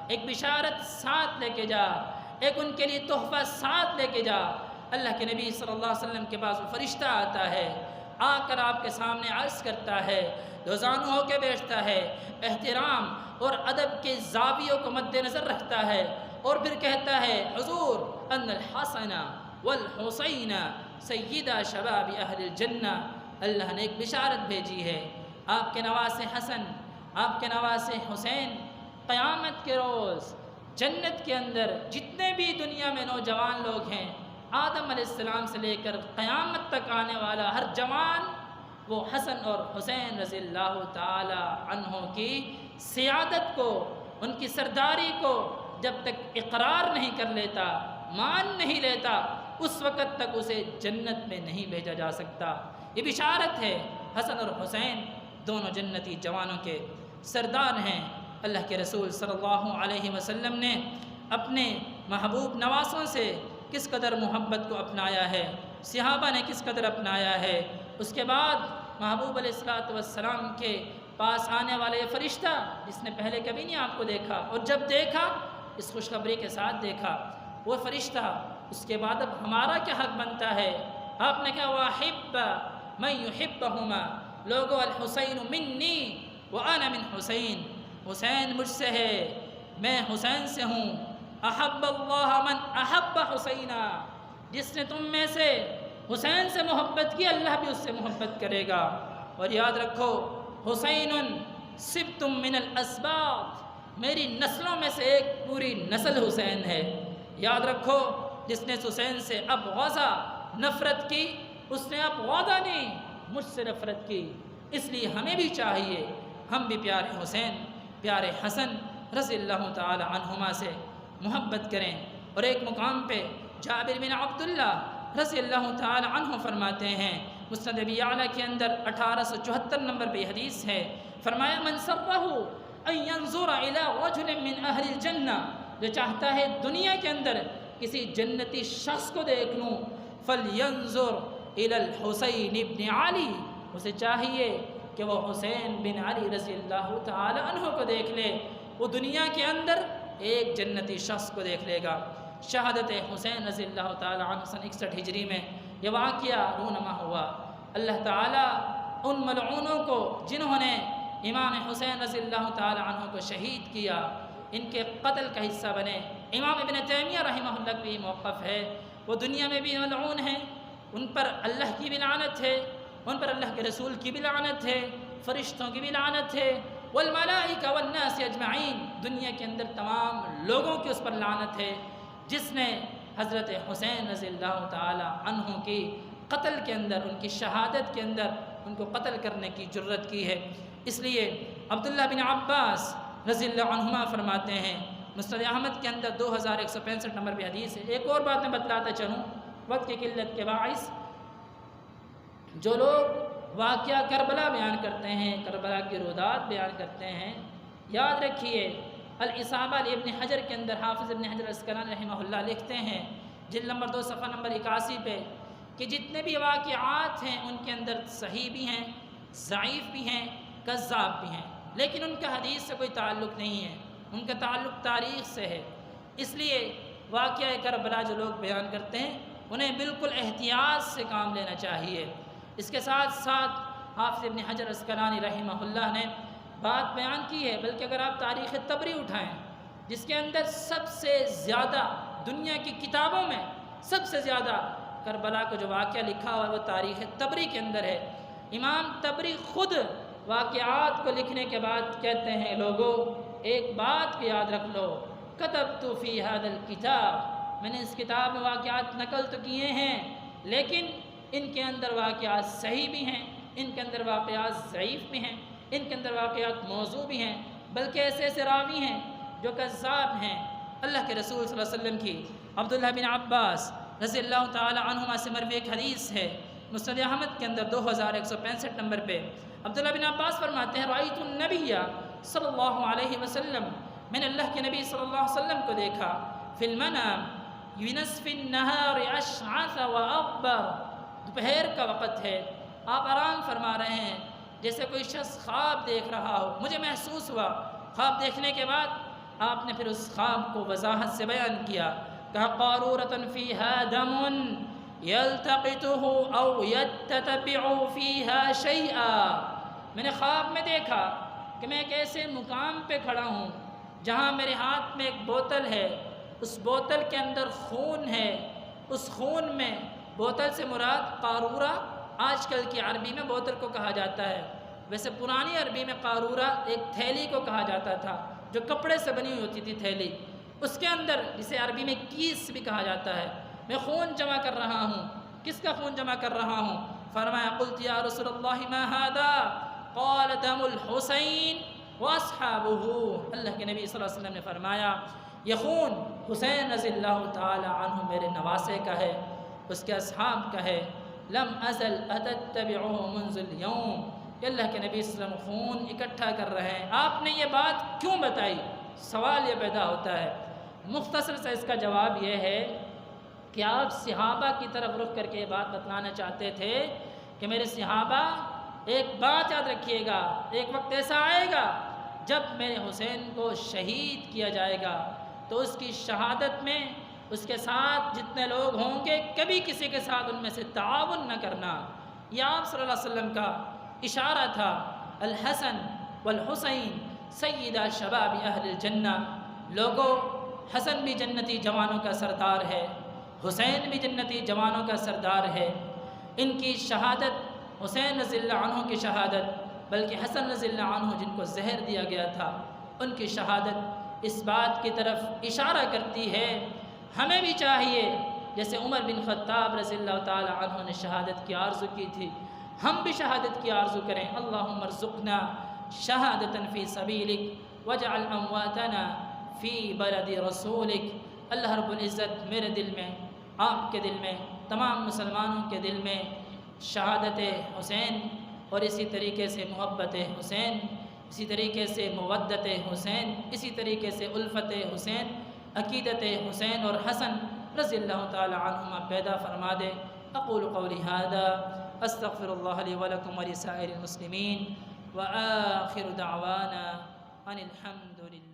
ایک بشارت ساتھ لے کے جا، ایک ان کے لیے تحفہ ساتھ لے کے جا۔ اللہ کے نبی صلی اللہ علیہ وسلم کے پاس وہ فرشتہ آتا ہے، آ کر آپ کے سامنے عرض کرتا ہے، دوزانو ہو کے بیٹھتا ہے، احترام اور ادب کے زاویوں کو مد نظر رکھتا ہے، اور پھر کہتا ہے حضور ان الحسن والحسین سیدہ شباب اہل الجنہ، اللہ نے ایک بشارت بھیجی ہے، آپ کے نواسے حسن، آپ کے نواسے حسین قیامت کے روز جنت کے اندر جتنے بھی دنیا میں نوجوان لوگ ہیں، آدم علیہ السلام سے لے کر قیامت تک آنے والا ہر جوان، وہ حسن اور حسین رضی اللہ تعالی عنہ کی سیادت کو، ان کی سرداری کو جب تک اقرار نہیں کر لیتا، مان نہیں لیتا، اس وقت تک اسے جنت میں نہیں بھیجا جا سکتا۔ یہ بشارت ہے، حسن اور حسین دونوں جنتی جوانوں کے سردار ہیں۔ اللہ کے رسول صلی اللہ علیہ وسلم نے اپنے محبوب نواسوں سے کس قدر محبت کو اپنایا ہے، صحابہ نے کس قدر اپنایا ہے۔ اس کے بعد محبوب علیہ السلام کے پاس آنے والے یہ فرشتہ جس نے پہلے کبھی نہیں آپ کو دیکھا، اور جب دیکھا اس خوشخبری کے ساتھ دیکھا، وہ فرشتہ، اس کے بعد اب ہمارا کیا حق بنتا ہے؟ آپ نے کہا وَأَحِبَّ مَن يُحِبَّهُمَا، لوگو الحسین منی وَأَنَا مِن حسین، حسین مجھ سے ہے، میں حسین سے ہوں۔ احب اللہ من احب حسینہ، جس نے تم میں سے حسین سے محبت کی اللہ بھی اس سے محبت کرے گا۔ اور یاد رکھو حسین سبت من الاسباط، میری نسلوں میں سے ایک پوری نسل حسین ہے۔ یاد رکھو جس نے حسین سے اب غضا نفرت کی، اس نے اب غضا نہیں، مجھ سے نفرت کی۔ اس لیے ہمیں بھی چاہیے ہم بھی پیارے حسین پیارے حسن رضی اللہ تعالی عنہما سے محبت کریں۔ اور ایک مقام پہ جابر بن عبداللہ رضی اللہ تعالی عنہ فرماتے ہیں، مسند ابی اعلیٰ کے اندر 1874 نمبر پہ یہ حدیث ہے، فرمایا من سرہ ان ينظر الى رجل من اہل الجنہ، جو چاہتا ہے دنیا کے اندر کسی جنتی شخص کو دیکھ لوں، فلینظر الى الحسین ابن علی، اسے چاہیے کہ وہ حسین بن علی رضی اللہ تعالی عنہ کو دیکھ لے، وہ دنیا کے اندر ایک جنتی شخص کو دیکھ لے گا۔ شہادت حسین رضی اللہ تعالی عنہ سن 61 ہجری میں یہ واقعہ رونما ہوا۔ اللہ تعالیٰ ان ملعونوں کو جنہوں نے امام حسین رضی اللہ تعالی عنہ کو شہید کیا، ان کے قتل کا حصہ بنے۔ امام ابن تیمیہ رحمہ اللہ کی موقف ہے، وہ دنیا میں بھی ملعون ہیں، ان پر اللہ کی بھی لعنت ہے، ان پر اللہ کے رسول کی بھی لعنت ہے، فرشتوں کی بھی لعنت ہے، والملائکہ والناس اجمعین، دنیا کے اندر تمام لوگوں کی اس پر لعنت ہے جس نے حضرت حسین رضی اللہ تعالی عنہ کی قتل کے اندر، ان کی شہادت کے اندر ان کو قتل کرنے کی جرت کی ہے۔ اس لیے عبداللہ بن عباس رضی اللہ عنہما فرماتے ہیں، مسند احمد کے اندر 2165 نمبر پہ حدیث ہے۔ ایک اور بات میں بتلاتا چلوں، وقت کی قلت کے باعث جو لوگ واقعہ کربلا بیان کرتے ہیں، کربلا کی رودات بیان کرتے ہیں، یاد رکھیے الاصابہ ابن حجر کے اندر حافظ ابن حجر العسقلانی رحمہ اللہ لکھتے ہیں جلد نمبر 2 صفحہ نمبر 81 پہ کہ جتنے بھی واقعات ہیں ان کے اندر صحیح بھی ہیں، ضعیف بھی ہیں، کذاب بھی ہیں، لیکن ان کا حدیث سے کوئی تعلق نہیں ہے، ان کا تعلق تاریخ سے ہے۔ اس لیے واقعہ کربلا جو لوگ بیان کرتے ہیں انہیں بالکل احتیاط سے کام لینا چاہیے۔ اس کے ساتھ ساتھ حافظ ابن حجر العسقلانی رحمہ اللہ نے بات بیان کی ہے، بلکہ اگر آپ تاریخ طبری اٹھائیں جس کے اندر سب سے زیادہ دنیا کی کتابوں میں سب سے زیادہ کربلا کو جو واقعہ لکھا ہوا ہے وہ تاریخ طبری کے اندر ہے۔ امام طبری خود واقعات کو لکھنے کے بعد کہتے ہیں، لوگوں ایک بات کو یاد رکھ لو، کتبت فی ھذا الکتاب، میں نے اس کتاب میں واقعات نقل تو کیے ہیں لیکن ان کے اندر واقعات صحیح بھی ہیں، ان کے اندر واقعات ضعیف بھی ہیں، ان کے اندر واقعات موضوع بھی ہیں، بلکہ ایسے ایسے راوی ہیں جو کذاب ہیں۔ اللہ کے رسول صلی اللہ علیہ وسلم کی عبداللہ بن عباس رضی اللہ تعالی عنہما سے مروی ایک حدیث ہے، مسند احمد کے اندر 2165 نمبر پہ عبداللہ بن عباس فرماتے ہیں، رأیت النبی صلی اللہ علیہ وسلم، میں نے اللہ کے نبی صلی اللہ علیہ وسلم کو دیکھا، فی المنام بنصف النہار اشعث واغبر، دوپہر کا وقت ہے، آپ آرام فرما رہے ہیں، جیسے کوئی شخص خواب دیکھ رہا ہو۔ مجھے محسوس ہوا، خواب دیکھنے کے بعد آپ نے پھر اس خواب کو وضاحت سے بیان کیا، کہا قارورۃ فیہا دم یلتقطہ او یتتبع فیہا شیئا، میں نے خواب میں دیکھا کہ میں ایک ایسے مقام پہ کھڑا ہوں جہاں میرے ہاتھ میں ایک بوتل ہے، اس بوتل کے اندر خون ہے، اس خون میں، بوتل سے مراد قارورہ آج کل کی عربی میں بوتل کو کہا جاتا ہے، ویسے پرانی عربی میں قارورہ ایک تھیلی کو کہا جاتا تھا جو کپڑے سے بنی ہوئی ہوتی تھی تھیلی، اس کے اندر جسے عربی میں کیس بھی کہا جاتا ہے، میں خون جمع کر رہا ہوں۔ کس کا خون جمع کر رہا ہوں؟ فرمایا قلت یا رسول اللہ ما ھذا قال دم الحسین واصحابہ، اللہ کے نبی صلی اللہ علیہ وسلم نے فرمایا یہ خون حسین رضی اللہ تعالی عنہ میرے نواسے کا ہے، اس کے اصحاب کا ہے، لم ازل اتتبعہ منذ اليوم، کہ اللہ کے نبی صلی اللہ علیہ وسلم خون اکٹھا کر رہے ہیں، آپ نے یہ بات کیوں بتائی؟ سوال یہ پیدا ہوتا ہے۔ مختصر سے اس کا جواب یہ ہے کہ آپ صحابہ کی طرف رخ کر کے یہ بات بتلانا چاہتے تھے کہ میرے صحابہ ایک بات یاد رکھیے گا، ایک وقت ایسا آئے گا جب میرے حسین کو شہید کیا جائے گا تو اس کی شہادت میں اس کے ساتھ جتنے لوگ ہوں گے کبھی کسی کے ساتھ ان میں سے تعاون نہ کرنا۔ یہ آپ صلی اللہ علیہ وسلم کا اشارہ تھا۔ الحسن والحسین سیدہ شباب اہل الجنہ، لوگوں حسن بھی جنتی جوانوں کا سردار ہے، حسین بھی جنتی جوانوں کا سردار ہے۔ ان کی شہادت، حسین رضی اللہ عنہ کی شہادت، بلکہ حسن رضی اللہ عنہ جن کو زہر دیا گیا تھا ان کی شہادت اس بات کی طرف اشارہ کرتی ہے۔ ہمیں بھی چاہیے جیسے عمر بن خطاب رضی اللہ تعالی عنہ نے شہادت کی آرزو کی تھی، ہم بھی شہادت کی آرزو کریں. اللہم ارزقنا شہادتا فی سبیلک واجعل امواتنا فی بلد رسولک. اللہ رب العزت میرے دل میں، آپ کے دل میں، تمام مسلمانوں کے دل میں شہادت حسین اور اسی طریقے سے محبت حسین، اسی طریقے سے مودت حسین، اسی طریقے سے الفت حسین، عقیدت حسین اور حسن رضی اللہ تعالی عنہما پیدا فرما دے. اقول قولی ھذا استغفر اللہ لی ولکم ولسائر المسلمین وآخر دعوانا ان الحمد للہ.